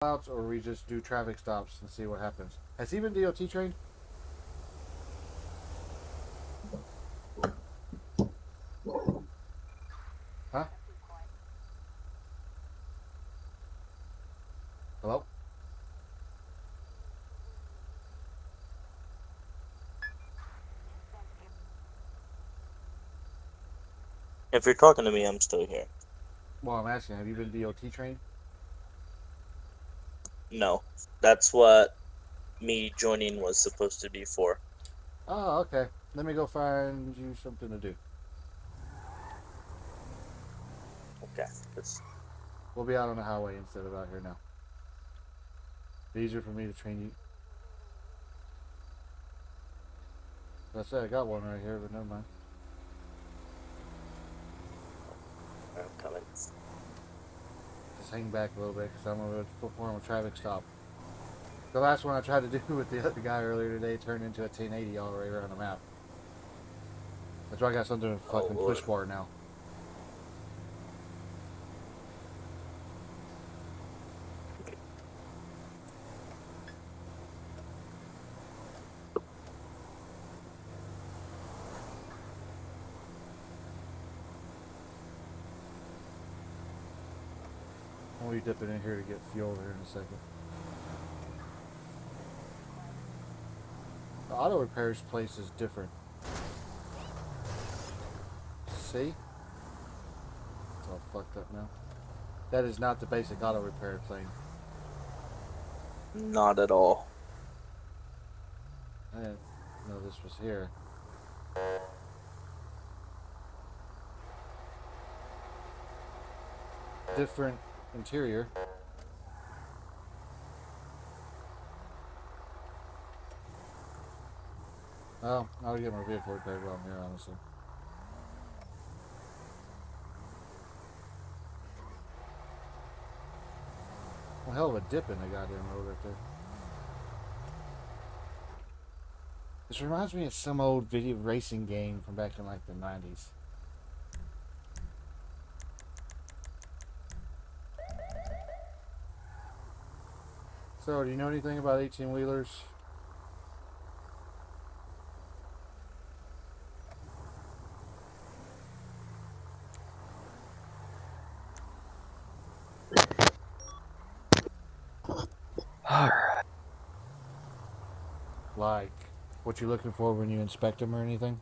outs, or we just do traffic stops and see what happens. Has he been DOT trained? Huh? Hello? If you're talking to me, I'm still here. Well, I'm asking, have you been DOT trained? No, that's what me joining was supposed to be for. Oh, okay. Let me go find you something to do. Okay. It's, We'll be out on the highway instead of out here now. It's easier for me to train you. I said I got one right here, but never mind. I'm coming. Just hang back a little bit because I'm going to perform a traffic stop. The last one I tried to do with the other guy earlier today turned into a 1080 all the way around the map. That's why I got something to Oh fucking push Lord. bar now. I'll be dipping in here to get fuel here in a second. The auto repairs place is different. See? It's all fucked up now. That is not the basic auto repair thing. Not at all. I didn't know this was here. Different interior. Oh, I'll get my vehicle repaired while I'm here, honestly. Well, hell of a dip in the goddamn road right there. This reminds me of some old video racing game from back in like the 90s. So, do you know anything about 18 wheelers? Like, what you're looking for when you inspect them or anything?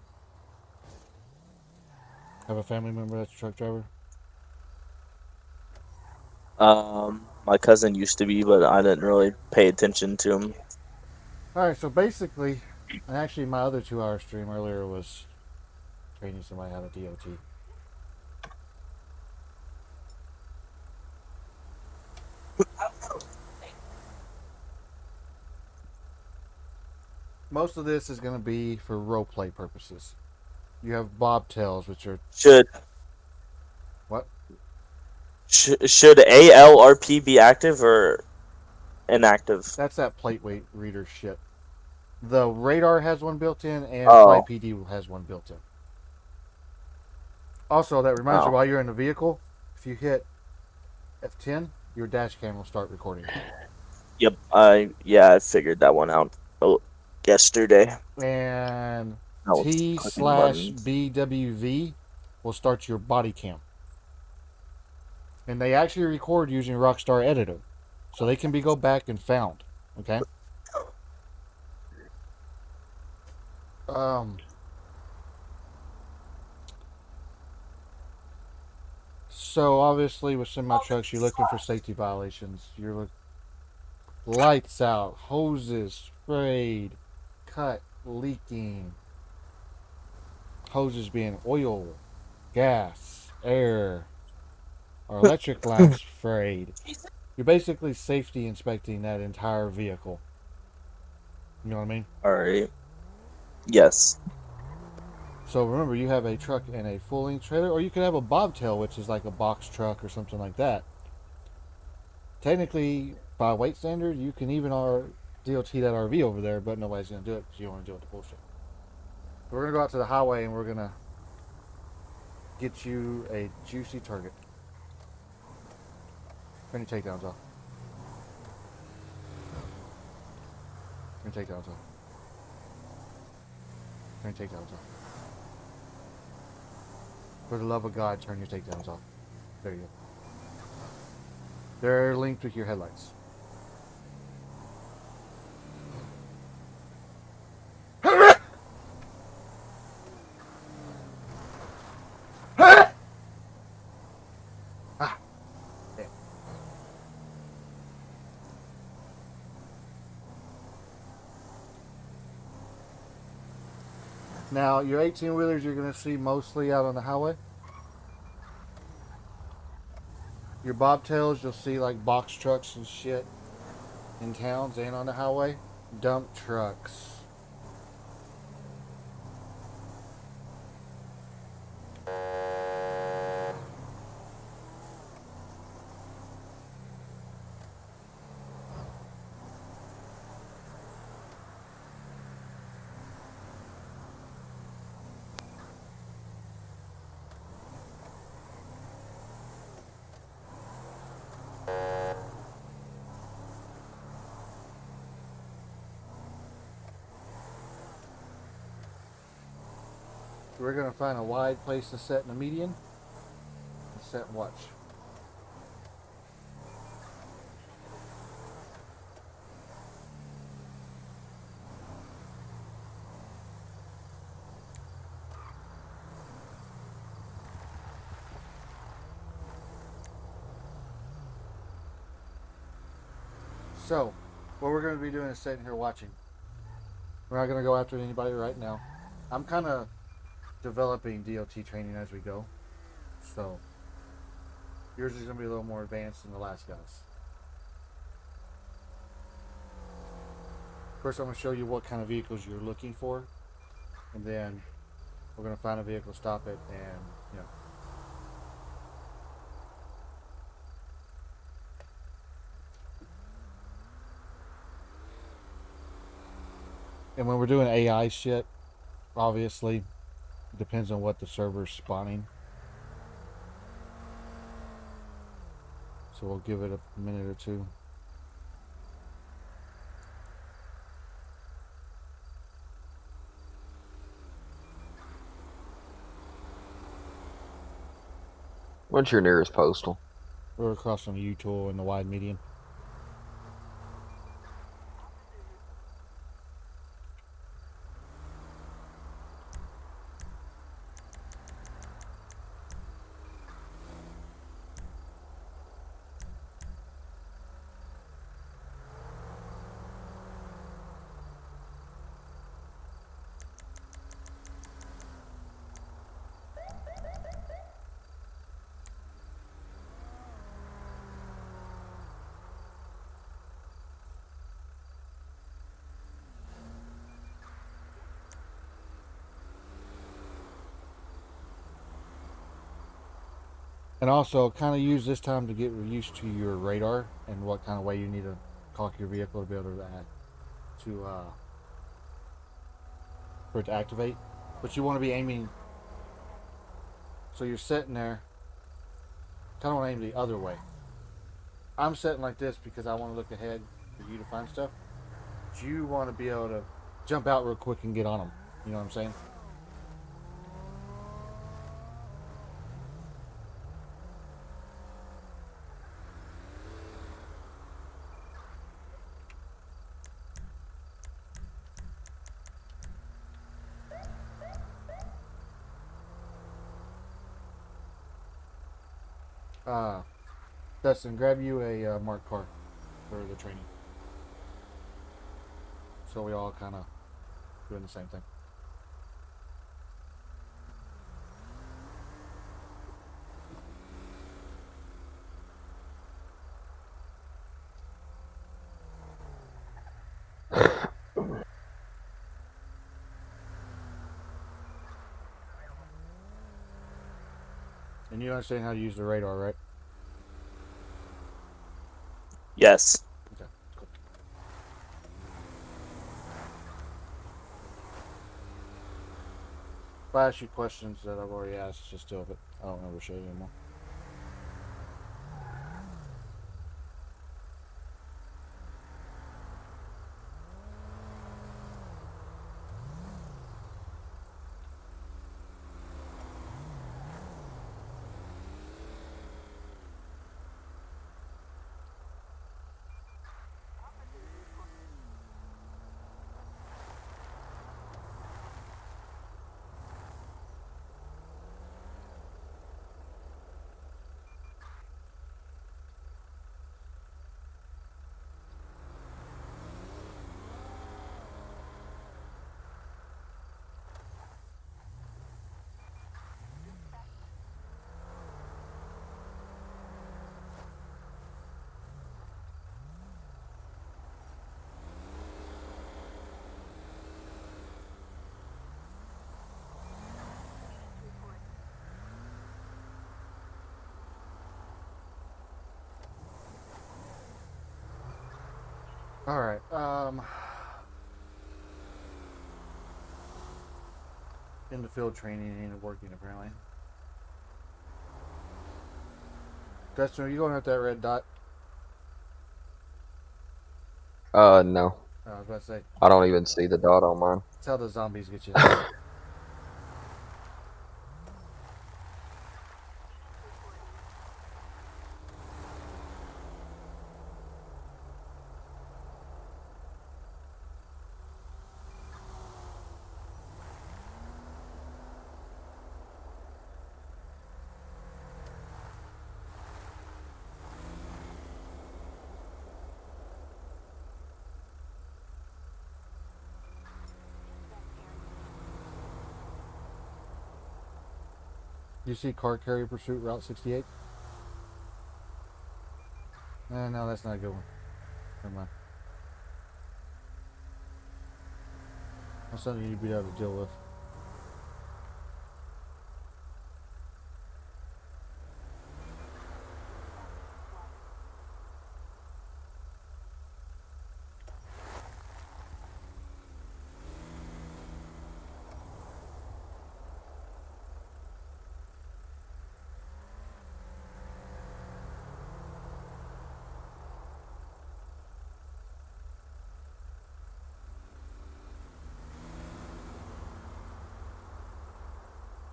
Have a family member that's a truck driver? My cousin used to be, but I didn't really pay attention to him. Alright, so basically, and actually my other 2 hour stream earlier was training somebody how to DOT. Most of this is going to be for roleplay purposes. You have bobtails, which are Should what? should ALRP be active or inactive? That's that plate weight reader shit. The radar has one built in, and Flight Oh, PD has one built in. Also, that reminds you, oh, while you're in the vehicle, if you hit F10, your dash cam will start recording. yep. I figured that one out. Oh, yesterday. And I was T clicking slash buttons. BWV will start your body cam. And they actually record using Rockstar Editor. So they can be go back and found. Okay? Um, so obviously with semi trucks, you're looking for safety violations. You're lights out, hoses sprayed, cut, leaking, hoses being oil, gas, air, or electric lines frayed. You're basically safety inspecting that entire vehicle. You know what I mean? All right. Yes. So remember, you have a truck and a full length trailer, or you could have a bobtail, which is like a box truck or something like that. Technically, by weight standard, you can even DOT that RV over there, but nobody's going to do it because you want to do it the bullshit. We're going to go out to the highway and we're going to get you a juicy target. Turn your takedowns off. Turn your takedowns off. Turn your takedowns off. For the love of God, turn your takedowns off. There you go. They're linked with your headlights. Ah, there. Now, your 18-wheelers you're going to see mostly out on the highway. Your bobtails, you'll see like box trucks and shit in towns and on the highway. Dump trucks. We're going to find a wide place to set in the median and set and watch. So, what we're going to be doing is sitting here watching. We're not going to go after anybody right now. I'm kind of developing DOT training as we go. So, yours is going to be a little more advanced than the last guy's. First, I'm going to show you what kind of vehicles you're looking for. And then we're going to find a vehicle, stop it, and, you know. And when we're doing AI shit, obviously, it depends on what the server's spawning. So we'll give it a minute or two. What's your nearest postal? We're across from the U-Tool and the wide median. And also, kind of use this time to get used to your radar and what kind of way you need to cock your vehicle to be able to for it to activate. But you want to be aiming, so you're sitting there. Kind of want to aim the other way. I'm sitting like this because I want to look ahead for you to find stuff. But you want to be able to jump out real quick and get on them. You know what I'm saying? Dustin, grab you a marked car for the training. So we all kind of doing the same thing. And you understand how to use the radar, right? Yes. Okay, cool. If I ask you questions that I've already asked, just do it. I don't ever show you anymore. All right. In the field training ain't working apparently. Dustin, are you going at that red dot? No. I was about to say, I don't even see the dot on mine. that's how the zombies get you. You see car carrier pursuit Route 68? No, that's not a good one. Never mind. That's something you'd be able to deal with.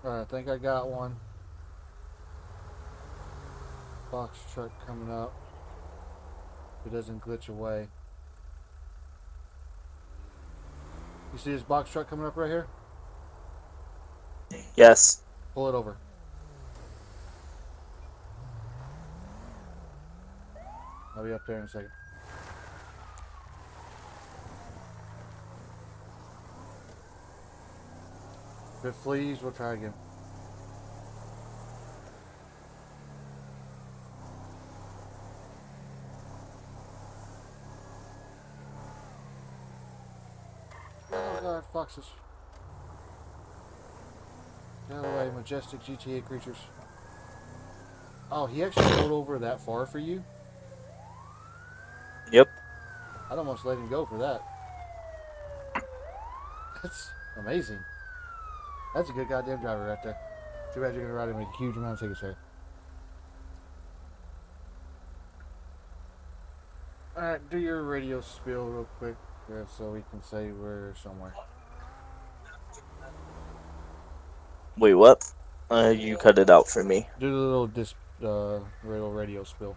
Alright, I think I got one. Box truck coming up. If it doesn't glitch away. You see this box truck coming up right here? Yes. Pull it over. I'll be up there in a second. If it flees, we'll try again. Oh god, foxes. Get out of the way, majestic GTA creatures. Oh, he actually pulled over that far for you? Yep. I'd almost let him go for that. That's amazing. That's a good goddamn driver right there. Too bad you're gonna ride him a huge amount of tickets there. Alright, do your radio spiel real quick so we can say we're somewhere. Wait, what? You cut it out for me. Do the little radio spill.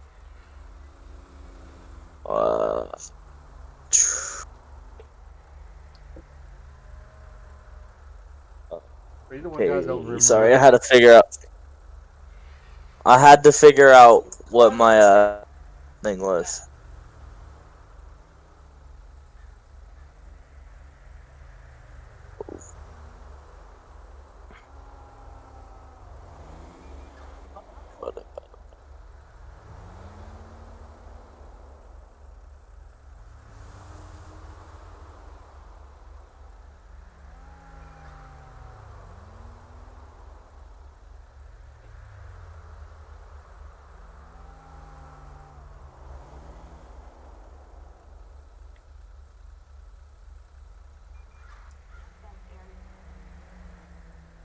Are you the one guy that don't Okay, remember? sorry, I had to figure out. I had to figure out what my thing was.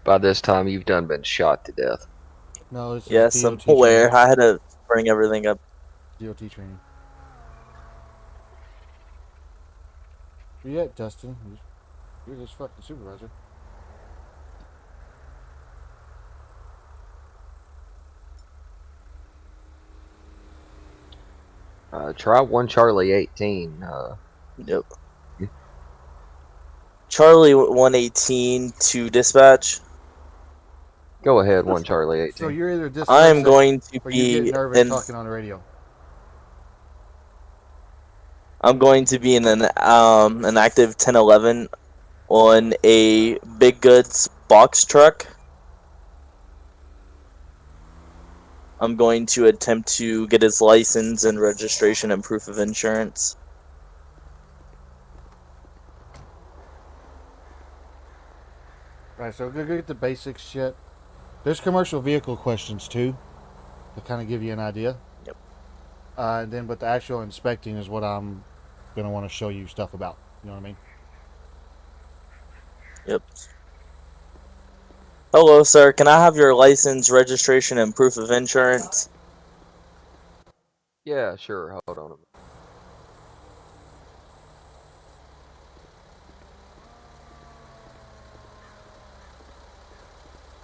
By this time, you've done been shot to death. No, this Yes, is I'm DOT aware. training. I had to bring everything up. DOT training. Where you at, Dustin? You're his fucking supervisor. Try 1 Charlie 18. Yep. Charlie 118 to dispatch. Go ahead, 1 Charlie 18. So you're either dyslexic I'm going to or you get be nervous in. talking on the radio. I'm going to be in an active 1011 on a big goods box truck. I'm going to attempt to get his license and registration and proof of insurance. Right, so go get the basic shit. There's commercial vehicle questions too, to kind of give you an idea. Yep. And then, but the actual inspecting is what I'm going to want to show you stuff about. You know what I mean? Yep. Hello, sir. Can I have your license, registration, and proof of insurance? Yeah, sure. Hold on a minute.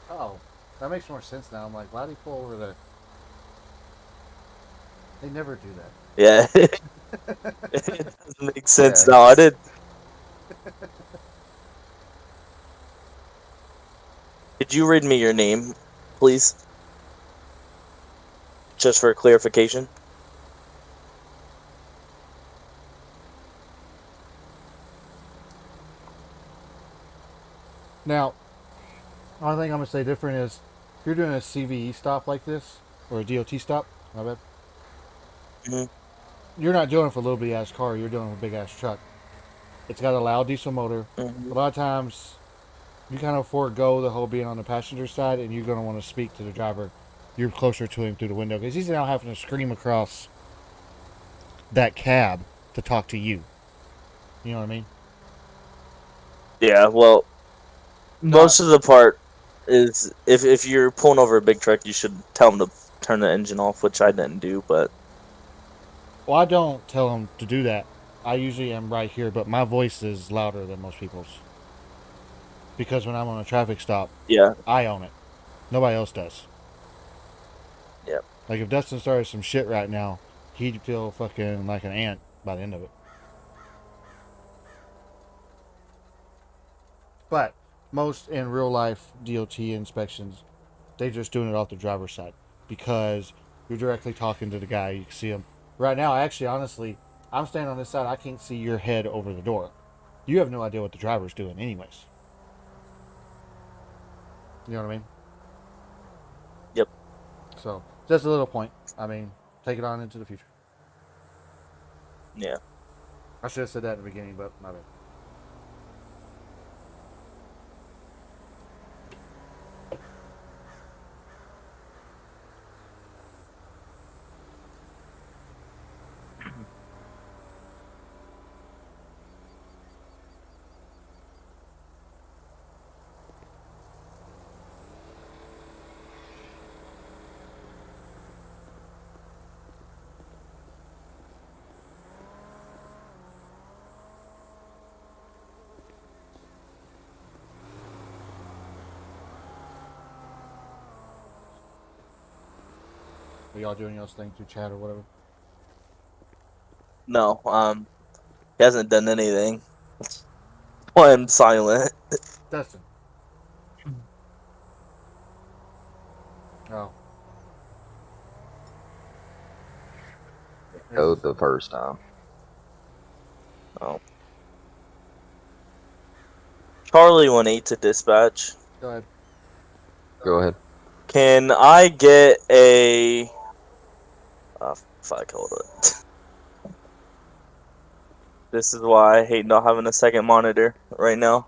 Oh, that makes more sense now. I'm like, why did he pull over there? They never do Yeah. It that. doesn't make sense Yeah. now. I did. Could you read me your name, please? Just for clarification. Now, only thing I'm gonna say different is if you're doing a CVE stop like this or a DOT stop, my bad. Hmm. You're not doing it for a little bitty ass car. You're doing it with a big ass truck. It's got a loud diesel motor. Hmm. A lot of times, you kind of forego the whole being on the passenger side, and you're gonna want to speak to the driver. You're closer to him through the window because he's now having to scream across that cab to talk to you. You know what I mean? Yeah. Well, Not most of the part is if you're pulling over a big truck, you should tell them to turn the engine off, which I didn't do. But well, I don't tell him to do that. I usually am right here, but my voice is louder than most people's because when I'm on a traffic stop, yeah, I own it. Nobody else does. yeah. Like if Dustin started some shit right now, he'd feel fucking like an ant by the end of it. But most in real life DOT inspections, they're just doing it off the driver's side because you're directly talking to the guy. You can see him. Right now, actually, honestly, I'm standing on this side. I can't see your head over the door. You have no idea what the driver's doing, anyways. You know what I mean? Yep. So, just a little point. I mean, take it on into the future. Yeah. I should have said that in the beginning, but my bad. Are y'all doing y'all's thing through chat or whatever? No. He hasn't done anything. Why I'm silent. Dustin. Oh. Code the first time. Oh. Charlie 18 to dispatch. Go ahead. Go ahead. Can I get a? Oh, fuck, hold on. This is why I hate not having a second monitor right now.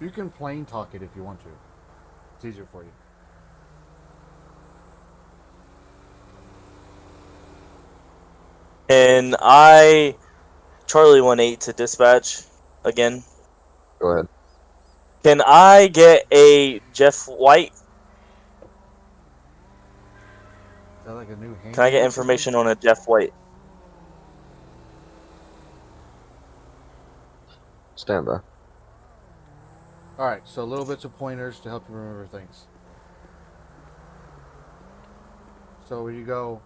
You can plain talk it if you want to. It's easier for you. And I, Charlie 18 to dispatch again. Go ahead. Can I get a Jeff White? Is that like a new hand? Can I get information on a Jeff White? Stand by. Alright, so little bits of pointers to help you remember things. So when you go,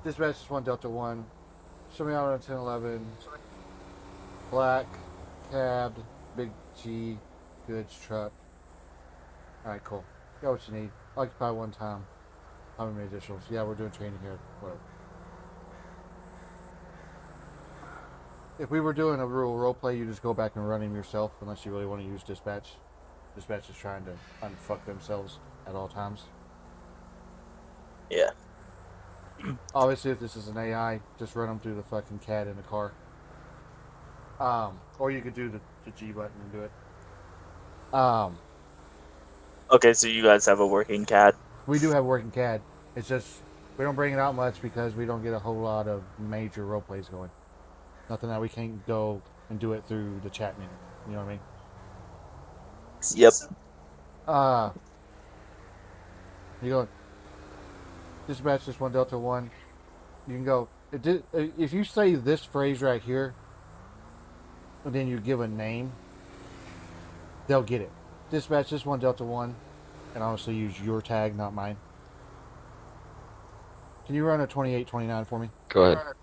dispatch is 1 Delta 1, show me out on 1011, black, cabbed, big G, goods truck. Alright, cool. Got what you need. Occupy 1 time. How many additionals? Yeah, we're doing training here. Whatever. If we were doing a real role play, you just go back and run him yourself, unless you really want to use dispatch. Dispatch is trying to unfuck themselves at all times. Yeah. Obviously, if this is an AI, just run them through the fucking CAD in the car. Or you could do the G button and do it. Okay, so you guys have a working CAD. We do have working CAD. It's just we don't bring it out much because we don't get a whole lot of major role plays going. Nothing that we can't go and do it through the chat menu. You know what I mean? Yep. Uh, you go dispatch this 1 Delta 1. You can go. If you say this phrase right here, and then you give a name, they'll get it. Dispatch this 1 Delta 1, and obviously use your tag, not mine. Can you run a 2829 for me? Go ahead.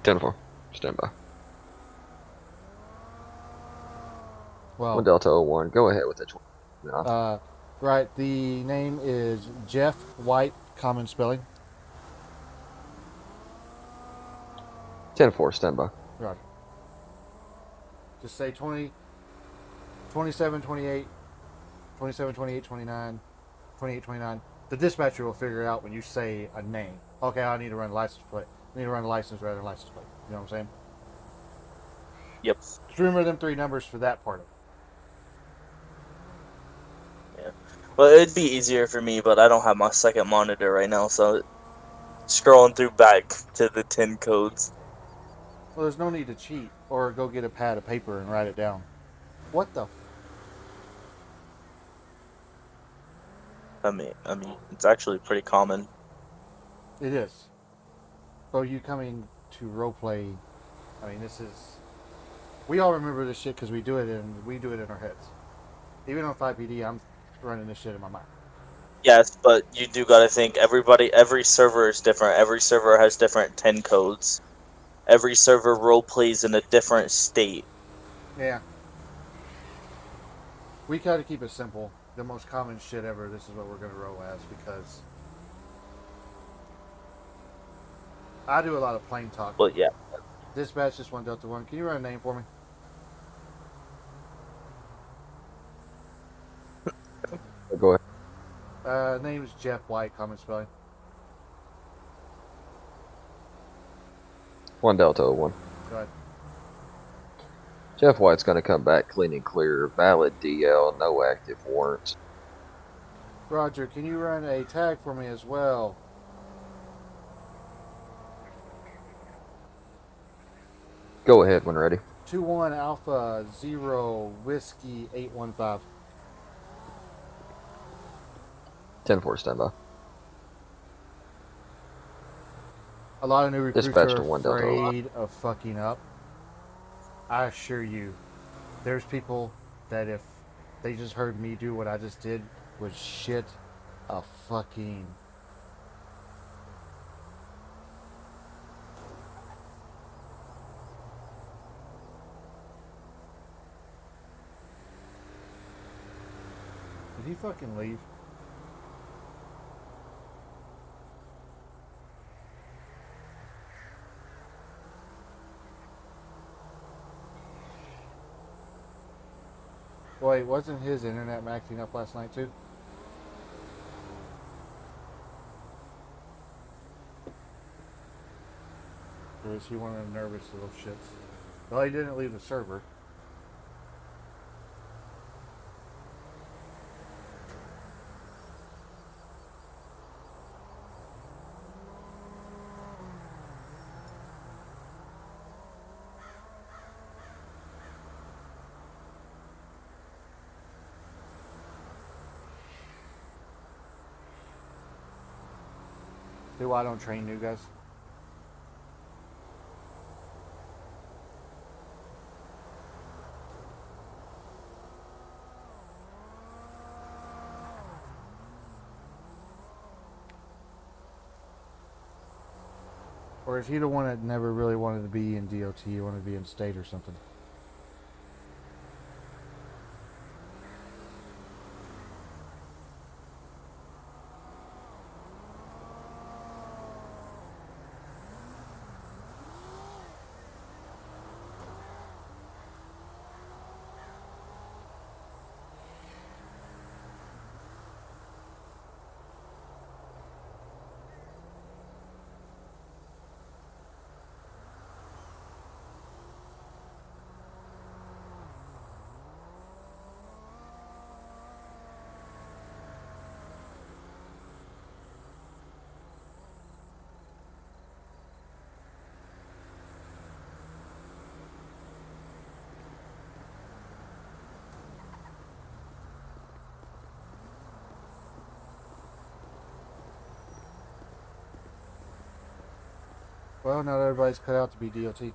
10-4. Stand by. Well, 1 Delta 01. Go ahead with the 29. right. The name is Jeff White, common spelling. 10-4. Stand by. Right. Just say 20, 27, 28, 27, 28, 29, 28, 29. The dispatcher will figure it out when you say a name. Okay, I need to run a license plate. I need to run a license rather than license plate. You know what I'm saying? Yep. Just remember them 3 numbers for that part of it. Yeah. Well, it'd be easier for me, but I don't have my second monitor right now, so scrolling through back to the 10 codes. Well, there's no need to cheat or go get a pad of paper and write it down. What the? I mean, it's actually pretty common. It is. So you coming to roleplay? I mean, this is. We all remember this shit because we do it in our heads. Even on 5PD, I'm running this shit in my mind. Yes, but you do gotta think every server is different. Every server has different 10 codes. Every server role plays in a different state. Yeah. We try to keep it simple. The most common shit ever. This is what we're gonna roll as because I do a lot of plain talk. But yeah. Dispatch this 1 Delta 1. Can you run a name for me? Go ahead. Name is Jeff White, common spelling. 1 Delta 01. Go ahead. Jeff White's going to come back clean and clear. Valid DL. No active warrants. Roger, can you run a tag for me as well? Go ahead when ready. 21 Alpha 0 Whiskey 815. 10-4. Stand by. A lot of new recruits Dispatch are to 1 Delta 01. afraid of fucking up. I assure you, there's people that if they just heard me do what I just did would shit a fucking. Did he fucking leave? Wait, wasn't his internet maxing up last night too? Or is he one of the nervous little shits? Well, he didn't leave the server. See why I don't train new guys? Or is he the one that never really wanted to be in DOT? He wanted to be in state or something? Well, not everybody's cut out to be DOT. Want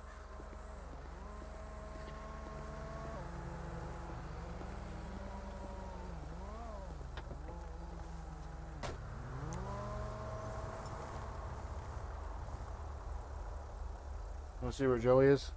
to see where Joey is?